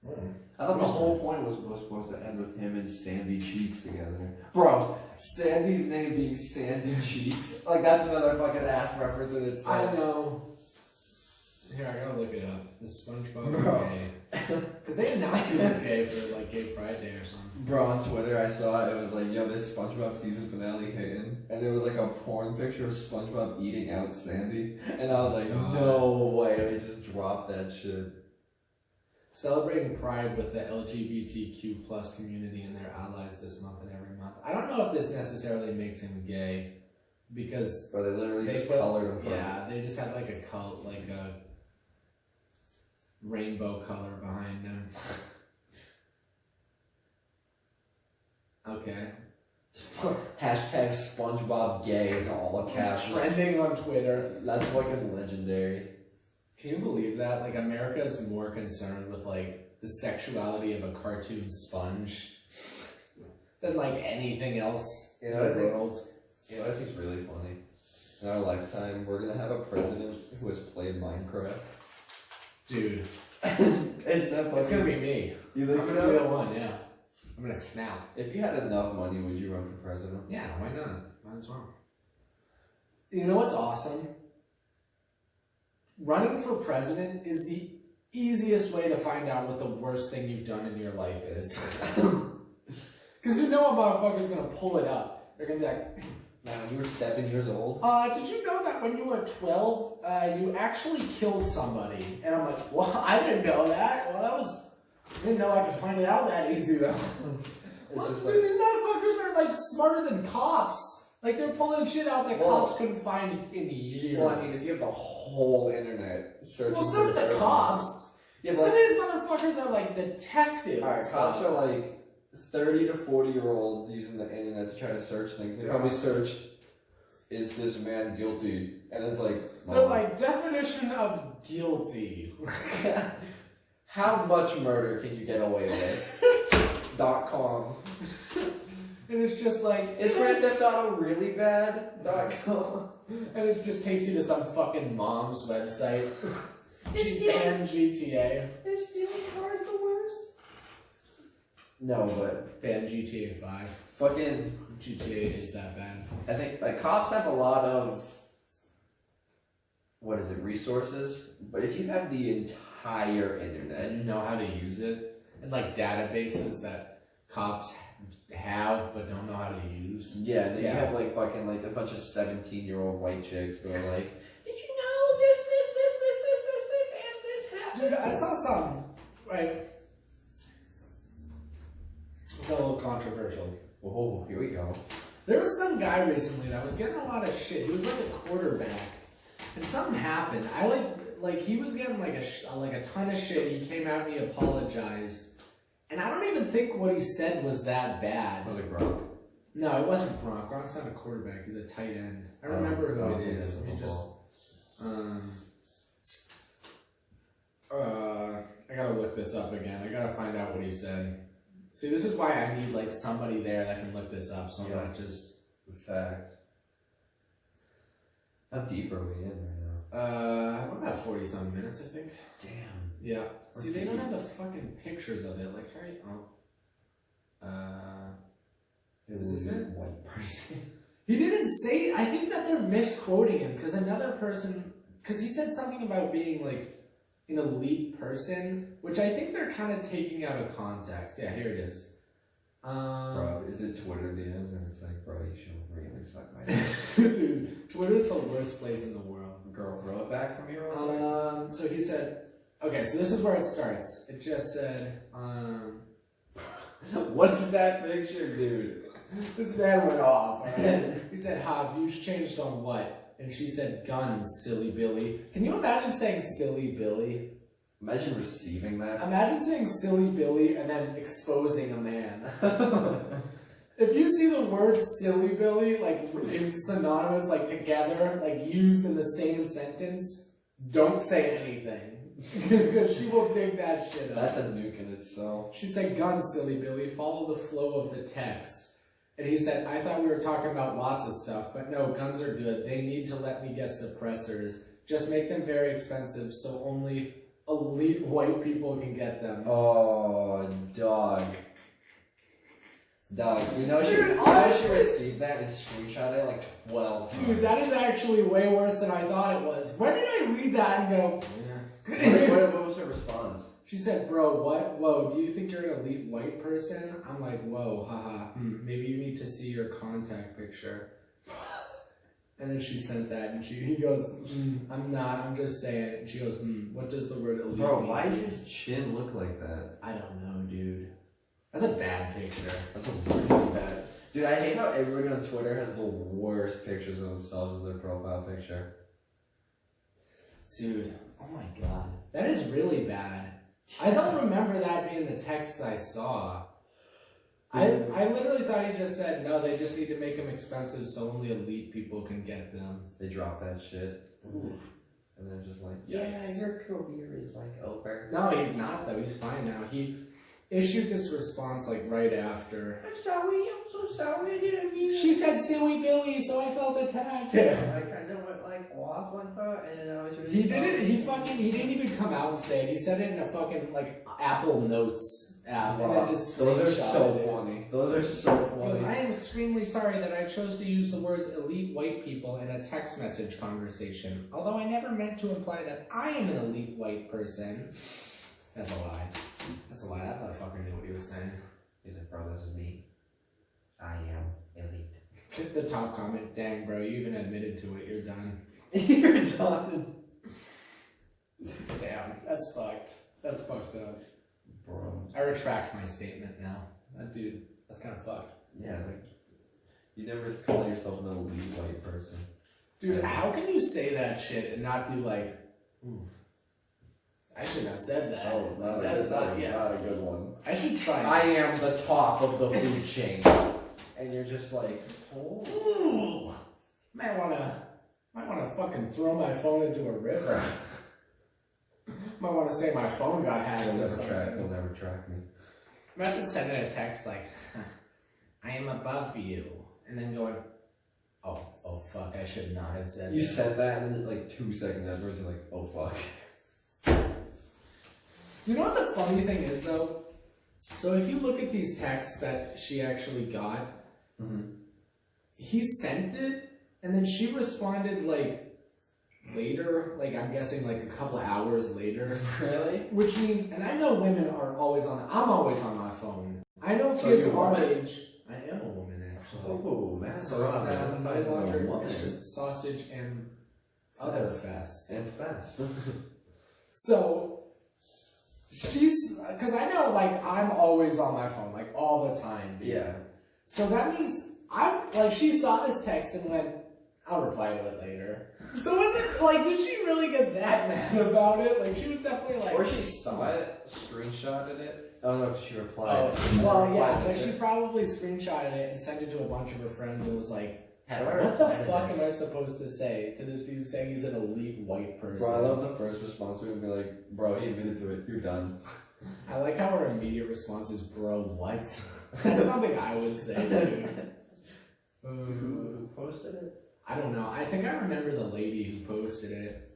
Mm. I thought the whole point was supposed to end with him and Sandy Cheeks together. Bro, Sandy's name being Sandy Cheeks. Like, that's another fucking ass reference in itself. I know. Here, I gotta look it up. Is SpongeBob Bro. gay? Because they announced he was gay for like Gay Pride Day or something. Bro, on Twitter I saw it was like, yo, this SpongeBob season finale hitting. And it was like a porn picture of SpongeBob eating out Sandy. And I was like, God. no way, they just dropped that shit. Celebrating Pride with the LGBTQ plus community and their allies this month and every month. I don't know if this necessarily makes him gay. Because Bro, they literally they just put, colored him purple. yeah, they just had like a cult, like a rainbow color behind him. Okay. Hashtag SpongeBob gay in all caps. It's trending on Twitter. That's fucking legendary. Can you believe that? Like, America is more concerned with, like, the sexuality of a cartoon sponge than like anything else You in know, the world. You know what I think is really funny? In our lifetime, we're gonna have a president who has played Minecraft. Dude, Isn't that funny? it's gonna be me. You think I'm so? gonna be the one, yeah. I'm gonna snap. If you had enough money, would you run for president? Yeah, why not? Might as well. You know what's awesome? Running for president is the easiest way to find out what the worst thing you've done in your life is. Because you know a motherfucker's gonna pull it up. They're gonna be like, Man, you were 7 years old? did you know that when you were 12, you actually killed somebody? And I'm like, well, I didn't know that. Well, I didn't know I could find it out that easy though. It's just Dude, these motherfuckers are like smarter than cops. Like they're pulling shit out that cops couldn't find in years. Well, I mean, if you have the whole internet searching. Well, so do the cops. Yeah, Some but of these motherfuckers are like detectives. alright, cops are like 30 to 40-year-olds using the internet to try to search things. They probably searched, "Is this man guilty?" And it's like, They're like, definition of guilty. how much murder can you get away with? .com. And it's just like, Is Grand Theft Auto really bad? .com. and it just takes you to some fucking mom's website. Is She's stealing- banned GTA. Is stealing cars the worst? No, but Banned GTA 5. fucking, GTA is that bad. I think like cops have a lot of, what is it, resources? But if you have the entire internet, And you know how to use it. And like databases that cops have but don't know how to use. yeah, then Yeah. you have like fucking like a bunch of 17-year-old white chicks who are like, "Did you know this, and this happened?" Dude, I saw some, right? It's a little controversial. Oh, here we go. There was some guy recently that was getting a lot of shit. He was like a quarterback, and something happened. I like he was getting like a ton of shit. He came out and he apologized, and I don't even think what he said was that bad. Was it Gronk? No, it wasn't Gronk. Gronk's not a quarterback. He's a tight end. I remember who it is. Let me just. I gotta look this up again. I gotta find out what he said. See, this is why I need like somebody there that can look this up, so I'm not just Facts. How deep are we in right now? we're about 40-some minutes, I think. Damn. Yeah. See, they don't have the fucking pictures of it. Like, hurry. Is this it? White person. He didn't say. I think that they're misquoting him because another person. Because he said something about being like an elite person, which I think they're kind of taking out of context. Yeah, here it is. Bro, is it Twitter DMs or it's like, bro, you should really suck my dick? Dude, Twitter's the worst place in the world. Girl, throw it back from you. So he said, okay, so this is where it starts. It just said, What is that picture, dude? this man went off. Right? He said, "Ha, views changed on what?" And she said, "Guns, silly Billy." Can you imagine saying silly Billy? Imagine receiving that. Imagine saying silly Billy and then exposing a man. If you see the word silly Billy, like in synonymous, like together, like used in the same sentence, don't say anything. Because she will dig that shit up. That's a nuke in itself. She said, "Guns, silly Billy, follow the flow of the text." And he said, "I thought we were talking about lots of stuff, but no, guns are good. They need to let me get suppressors. Just make them very expensive so only elite white people can get them." Oh, dog. Dog, you know she received that and screenshot it like 12 times. Dude, that is actually way worse than I thought it was. When did I read that and go, What was her response? She said, "Bro, what? Whoa, do you think you're an elite white person?" I'm like, "Whoa, haha, maybe you need to see your contact picture." And then she sent that, and he goes, "I'm not, I'm just saying." And she goes, "What does the word elite Bro, mean?" why does his chin look like that? I don't know, dude. That's a bad picture. That's a really bad. Dude, I hate how everybody on Twitter has the worst pictures of themselves as their profile picture. Dude, oh my god. That is really bad. I don't remember that being the text I saw. I literally thought he just said, "No, they just need to make them expensive so only elite people can get them." They drop that shit. Oof. And they're just like, Yikes. your career is like over. No, he's not though. He's fine now. issued this response like right after. I'm so sorry, I didn't mean She said silly Billy, so I felt attacked. Yeah, I kind of went like off on her, and I was really He didn't. He didn't even come out and say it. He said it in a fucking like Apple Notes app. Wow. And then just Those are so screenshotted it. funny. Those are so He goes, funny. I am extremely sorry that I chose to use the words elite white people in a text message conversation. Although I never meant to imply that I am an elite white person. That's a lie. That's a lie. That motherfucker knew what he was saying. He's like, bro, this is me. I am elite. The top comment, dang bro, you even admitted to it, you're done. You're done. Damn, that's fucked. That's fucked up. Bro. I retract my statement now. That dude, that's kind of fucked. Yeah, like, you never call yourself an elite white person. Dude, how can you say that shit and not be like, I shouldn't have said that. Oh, it's not, That's not not a good one. I should try. I am the top of the food chain. And you're just like, oh. Ooh, might wanna fucking throw my phone into a river. Might wanna say my phone got hacked. You'll or never something. you'll never track me. I'm about to send in a text like, I am above you. And then going, oh fuck, I should not have said You that. said that and then like 2 seconds afterwards you're like, oh fuck. You know what the funny thing is though? So if you look at these texts that she actually got, he sent it and then she responded like later, like I'm guessing like a couple of hours later. Really? Which means, and I know women are always on, I'm always on my phone. I know So kids you're a our woman? age. I am a woman actually. Oh, man. So it's not no longer, woman. it's just sausage and other fest. And fast. So she's, because I know like I'm always on my phone, like all the time, dude. Yeah. So that means I'm like, she saw this text and went, I'll reply to it later. So was it like, did she really get that mad about it? Like she was definitely like, Or she saw it, screenshotted it. Oh no, she replied. well, yeah, Replied like to she it. probably screenshotted it and sent it to a bunch of her friends and was like, How do I what the reply to fuck this? am I supposed to say to this dude saying he's an elite white person? Bro, I love the first response. We'd be like, bro, he admitted to it. You're done. I like how her immediate response is, bro, what? That's something I would say, dude. Who posted it? I don't know. I think I remember the lady who posted it.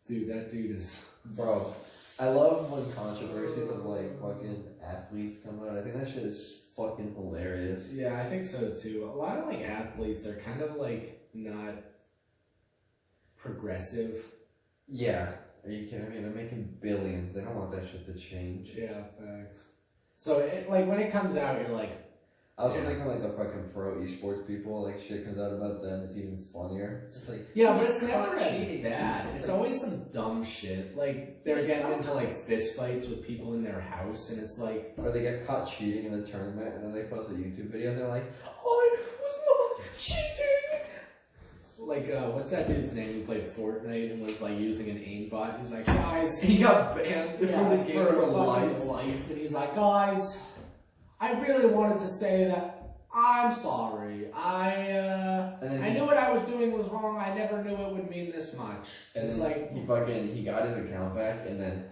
Dude, that dude is... Bro, I love when controversies of like fucking athletes come out. I think that shit is fucking hilarious. Yeah, I think so too. A lot of like athletes are kind of like not progressive. Yeah. Are you kidding me? They're making billions. They don't want that shit to change. Yeah, facts. So it, like when it comes out, you're like, I was thinking like the fucking pro esports people, like shit comes out about them, it's even funnier. It's like, yeah, but it's never caught as cheating. bad. It's always some dumb shit. Like they're getting into like fist fights with people in their house, and it's like, or they get caught cheating in the tournament, and then they post a YouTube video, and they're like, I was not cheating! Like, what's that dude's name who played Fortnite and was like using an aimbot? He's like, guys, He got banned from the game for fucking life. and he's like, guys, I really wanted to say that I'm sorry. I knew what I was doing was wrong. I never knew it would mean this much. And it's then like he got his account back, and then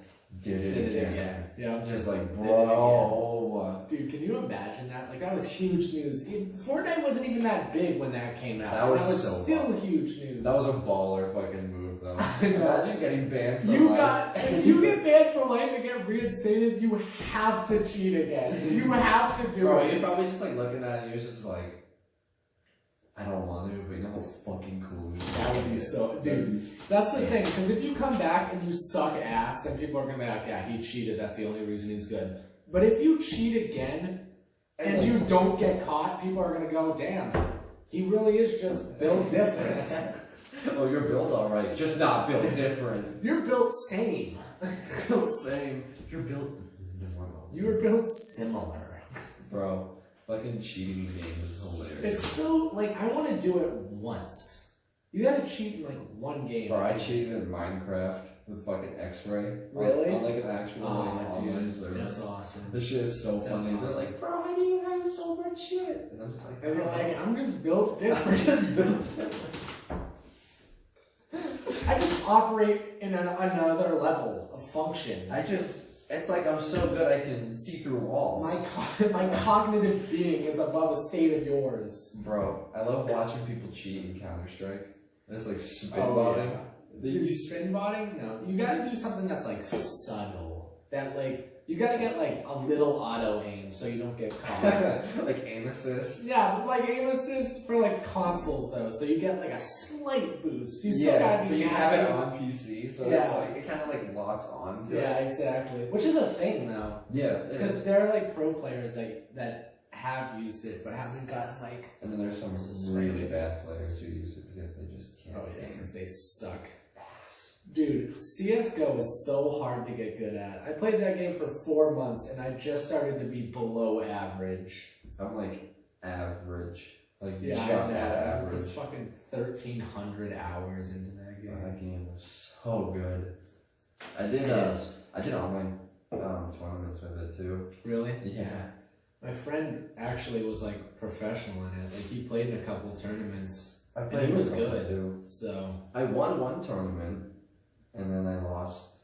did it again. Yeah, Just like, Did it bro. dude, can you imagine that? Like that was huge news. Fortnite wasn't even that big when that came out. That was so still wild. huge news. That was a baller fucking move, though. Imagine getting banned for life. If you get banned for life and get reinstated, you have to cheat again. You have to do Bro, it. you're probably just like looking at it and you're just like, I don't want to, but you know how fucking cool it is. That would be so, dude. That's the thing, because if you come back and you suck ass, then people are gonna be like, yeah, he cheated. That's the only reason he's good. But if you cheat again and you don't get caught, people are gonna go, damn, he really is just built different. Oh, you're built alright, just not built different. You're built same. Built same. You're built normal. You were built similar. Bro, fucking cheating in games is hilarious. It's so, like, I want to do it once. You gotta cheat in, like, one game. Bro, I cheated in Minecraft with fucking X-Ray. Really? On like an actual like, online server. That's awesome. This shit is so That's funny. They're awesome. like, bro, how do you have so much shit? And I'm just like, And you're like, I'm just built I'm different. just built different. I just operate in another level of function. I just It's like I'm so good I can see through walls. My cognitive being is above a state of yours. Bro, I love watching people cheat in Counter-Strike. It's like spin-botting. Yeah. Dude, spin-botting? No. You gotta do something that's like subtle. That like, you gotta get like a little auto aim so you don't get caught. Like aim assist? Yeah, but like aim assist for like consoles though, so you get like a slight boost. You still gotta be but you nasty. have it on PC, so Yeah. it's like, it kind of like locks on to Yeah, it. exactly. Which is a thing though. Yeah, Because there are like pro players that have used it but haven't gotten like. And then there's some really bad players who use it because they just can't. Oh yeah, because they suck. Dude, CSGO is so hard to get good at. I played that game for 4 months and I just started to be below average. I'm like average. Like Yeah, just I at know. average. Fucking 1,300 hours into that game. That game was so good. I did online tournaments with it too. Really? Yeah. My friend actually was like professional in it. Like he played in a couple tournaments. I And he was with them good. too. So I won one tournament, and then I lost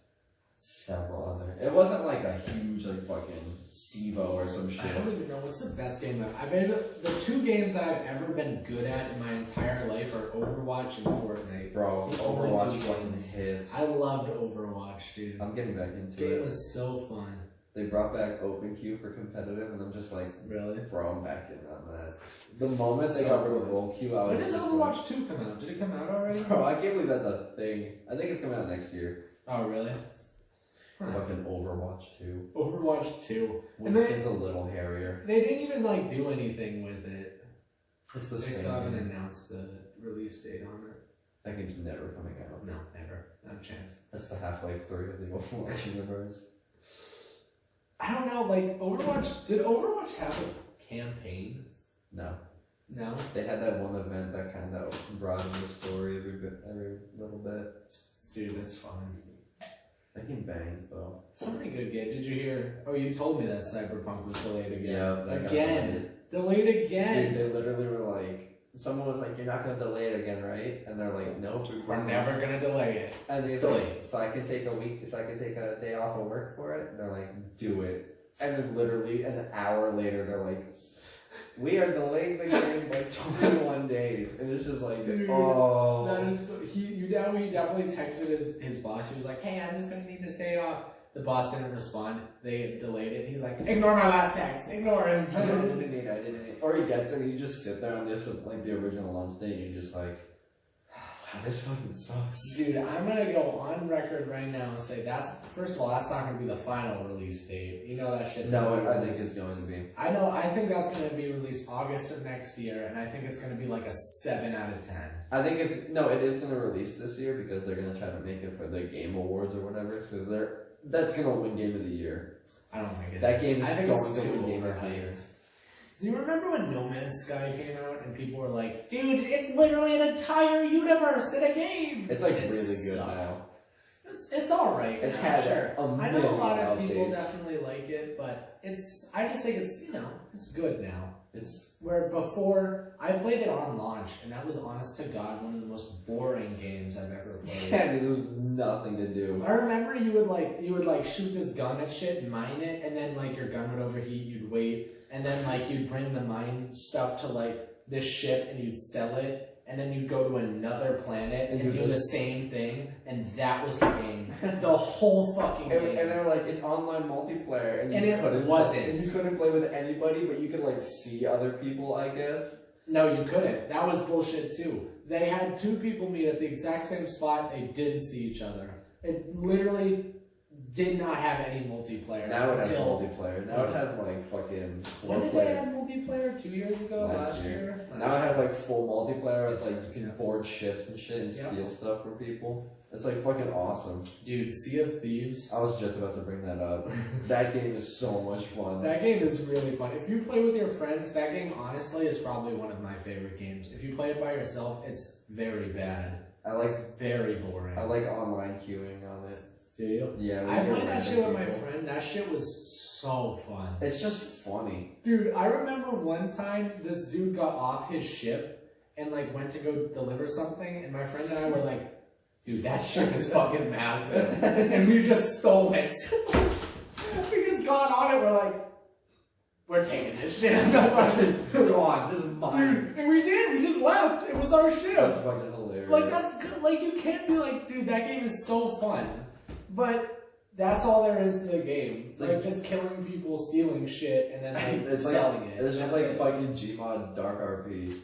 several other. It wasn't like a huge like fucking SIVO or some shit. I don't even know what's the best game I've been. The 2 games that I've ever been good at in my entire life are Overwatch and Fortnite. Bro, The only Overwatch 2 fucking games. hits. I loved Overwatch, dude. I'm getting back into The game it. was so fun. They brought back open queue for competitive, and I'm just like, Really? bro, I'm back in on that. The moment they got rid of roll queue, I When was does just Overwatch 2 come out? Did it come out already? like, bro, I can't believe that's a thing. I think it's coming out next year. Oh, really? Fucking Overwatch 2. Overwatch 2. And Winston's a little hairier. they didn't even like do anything with it. It's the They same. still haven't announced the release date on it. That game's never coming out. No, never. Not a chance. That's the Half-Life 3 of the Overwatch universe. I don't know, like Overwatch, did Overwatch have a campaign? No. No? They had that one event that kind of broadened the story every little bit. Dude, that's fun. That game bangs though. So many good games. Did you hear? Oh, you told me that Cyberpunk was delayed again. Yeah, that got Again. Delayed again. Dude, they literally were like, someone was like, "You're not gonna delay it again, right?" And they're like, "Nope, We're never gonna delay it. And he's Delay. like, "So I can take a week, so I can take a day off of work for it." And they're like, "Do it." And then literally an hour later, they're like, "We are delaying the game by 21 days," and it's just like, Dude, oh. That is he definitely texted his boss. He was like, "Hey, I'm just gonna need this day off." The boss didn't respond. They delayed it. He's like, "Ignore my last text. Ignore it." I didn't need it. Or he gets it and you just sit there on this like the original launch day and you're just like, wow, this fucking sucks. Dude, I'm gonna go on record right now and say first of all, that's not gonna be the final release date. You know that shit's No, gonna be I think released. it's going to be. I think that's gonna be released August of next year, and I think it's gonna be like a 7 out of 10. I think it is going to release this year because they're going to try to make it for the Game Awards or whatever. Because that's going to win Game of the Year. I don't think it That is. game is I think going it's to too win Game of the Year. overhyped. Do you remember when No Man's Sky came out and people were like, "Dude, it's literally an entire universe in a game"? It's like And it really good sucked. now. It's alright. It's I'm had sure. a I know a lot of million people updates. definitely like it, but I just think it's it's good now. It's Where before I played it on launch, and that was honest to God one of the most boring games I've ever played. yeah, because there was nothing to do. I remember you would shoot this gun at shit and mine it, and then like your gun would overheat, you'd wait, and then like you'd bring the mine stuff to like this ship and you'd sell it, and then you'd go to another planet and do the same thing, and that was the game. The whole fucking game. And they were like, it's online multiplayer, and it wasn't. And you couldn't play with anybody, but you could like see other people, I guess. No, you couldn't. That was bullshit too. They had 2 people meet at the exact same spot. They didn't see each other. It literally did not have any multiplayer. Now it has multiplayer. Now it has like fucking When did they have multiplayer? 2 years ago? Last year? Now it has like full multiplayer with like you can board ships and shit and Yeah. steal stuff from people. It's like fucking awesome. Dude, Sea of Thieves. I was just about to bring that up. That game is so much fun. That game is really fun. If you play with your friends, that game honestly is probably one of my favorite games. If you play it by yourself, it's very bad. It's very boring. I like online queuing on it. Do you? Yeah. I played that shit with my friend. That shit was so fun. It's just funny. Dude, I remember one time this dude got off his ship and like went to go deliver something, and my friend and I were like, "Dude, that ship is fucking massive," and we just stole it. got on it, we're taking this shit. I'm not watching. Go on, this is mine. Dude, and we did. We just left. It was our ship. That's fucking hilarious. Like, that's good. Like, you can't be like, dude, that game is so fun. But that's all there is to the game. It's like just killing people, stealing shit, and then like selling it. It's just like fucking Gmod Dark RP.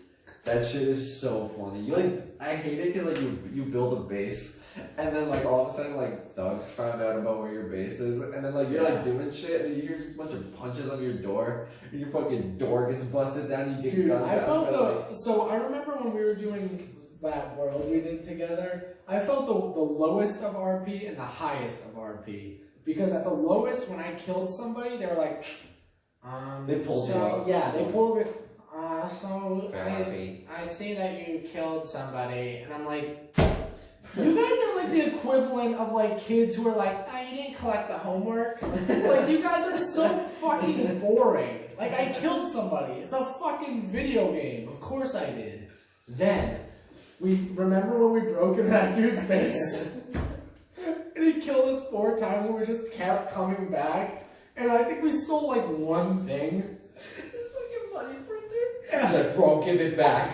That shit is so funny. You like, I hate it because like you build a base, and then like all of a sudden like thugs found out about where your base is, and then like you're like doing shit, and you hear just a bunch of punches on your door, and your fucking door gets busted down, and you get gunned down. So I remember when we were doing that world we did together, I felt the lowest of RP and the highest of RP. Because at the lowest, when I killed somebody, they were like, they pulled you up. Yeah, they pulled it. I see that you killed somebody, and I'm like, you guys are like the equivalent of like kids who are like, you didn't collect the homework. Like, you guys are so fucking boring. Like, I killed somebody. It's a fucking video game. Of course I did. Then, we remember when we broke into that dude's base? And he killed us 4 times and we just kept coming back. And I think we stole like one thing. His fucking money printer. He's like, bro, give it back.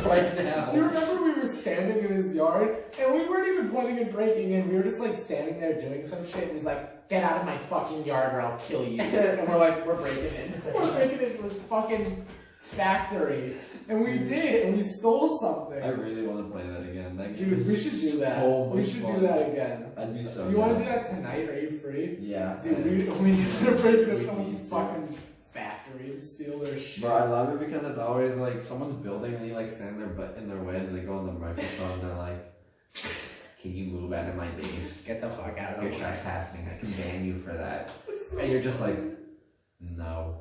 Right now. Do you remember we were standing in his yard? And we weren't even planning on breaking in. We were just like standing there doing some shit. And he's like, get out of my fucking yard or I'll kill you. And we're like, we're breaking in. We're breaking into his fucking factory. And we did, and we stole something. I really want to play that again. That game Dude, we should do that. We should do that again. I'd be so You want to do that tonight? Are you free? Yeah. Dude, we gotta break into someone's fucking factory and steal their shit. Bro, I love it because it's always like someone's building and you like stand their butt in their way and they go on the microphone and they're like, can you move out of my base? Get the fuck out of here. You're trespassing. I can ban you for that. And you're just like, no.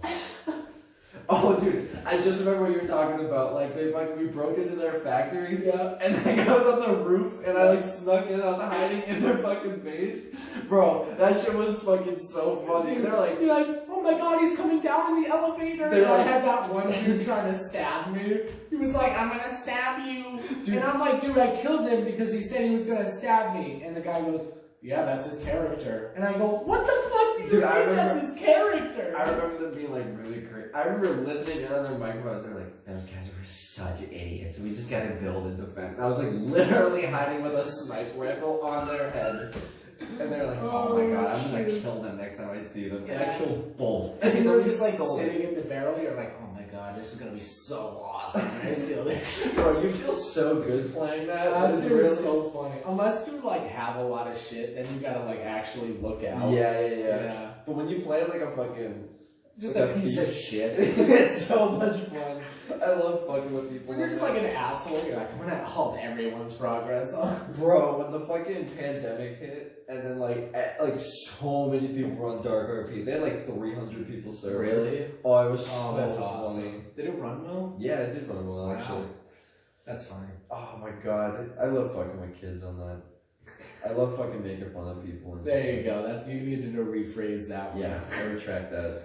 Oh, dude, I just remember what you were talking about. Like, we broke into their factory, and like, I was on the roof, and I like snuck in. I was hiding in their fucking base, bro. That shit was fucking so funny. They're like, oh my god, he's coming down in the elevator. And I had that one dude trying to stab me. He was like, I'm gonna stab you, dude. And I'm like, dude, I killed him because he said he was gonna stab me. And the guy goes, yeah, that's his character. And I go, what the fuck do you mean that's his character? I remember them being like really crazy. I remember listening in on their microphones. They're like, those guys were such idiots. We just gotta build a defense. And I was like literally hiding with a sniper rifle on their head. And they're like, oh my god, I'm gonna kill them next time I see them. And I killed both. And they were just like sitting in the barrel. You're like, oh my god, this is gonna be so awesome. And I steal it. Bro, you feel so good playing that. It's really so funny. Unless you like have a lot of shit, then you gotta like actually look out. Yeah. But when you play as like a fucking just like a piece of shit, it's so much fun. I love fucking with people. When you're just like an asshole, you're like, I'm gonna halt everyone's progress. Bro, when the fucking pandemic hit, and then like so many people were on Dark RP. They had like 300 people servers. Really? Oh, it was that's so awesome. funny. Did it run well? Yeah, it did run well actually. That's funny. Oh my god, I love fucking with kids on that. I love fucking making fun of people. And there you go. That's you needed to rephrase that one. Yeah, I retract that.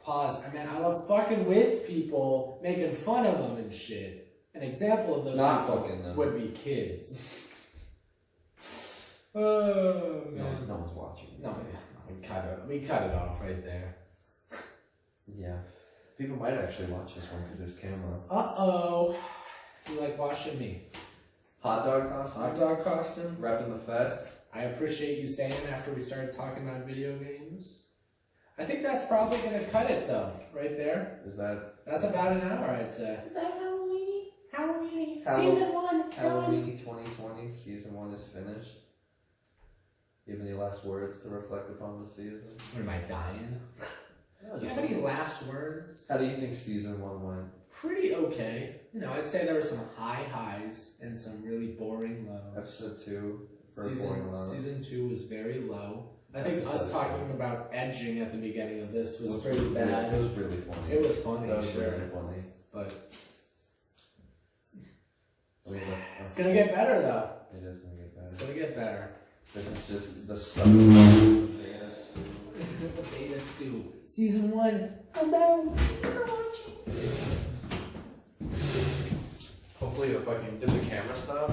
Pause. I mean, I love fucking with people, making fun of them and shit. An example of those people would be kids. Oh man. No one's watching. No, we cut it off right there. Yeah. People might actually watch this one because there's camera. Uh-oh. You like watching me? Hot dog costume? Hot dog costume? Repping the fest? I appreciate you staying after we started talking about video games. I think that's probably going to cut it though, right there. That's about an hour, I'd say. Is that Halloweenie? Halloweenie. Season 1. Halloweenie 2020, Season 1 is finished. You have any last words to reflect upon the season? What, am I dying? Do you have any last words? How do you think Season 1 went? Pretty okay. You know, I'd say there were some high highs and some really boring lows. Episode 2, Season 2 was very low. I think us talking about edging at the beginning of this was pretty bad. It was really funny. It was funny, That was sure. really funny. But It's gonna get better though. It is gonna get better. It's gonna get better. This is just the stuff. The beta stew. The beta stew. Season 1. I'm down. You're watching. Hopefully the fucking did the camera stop?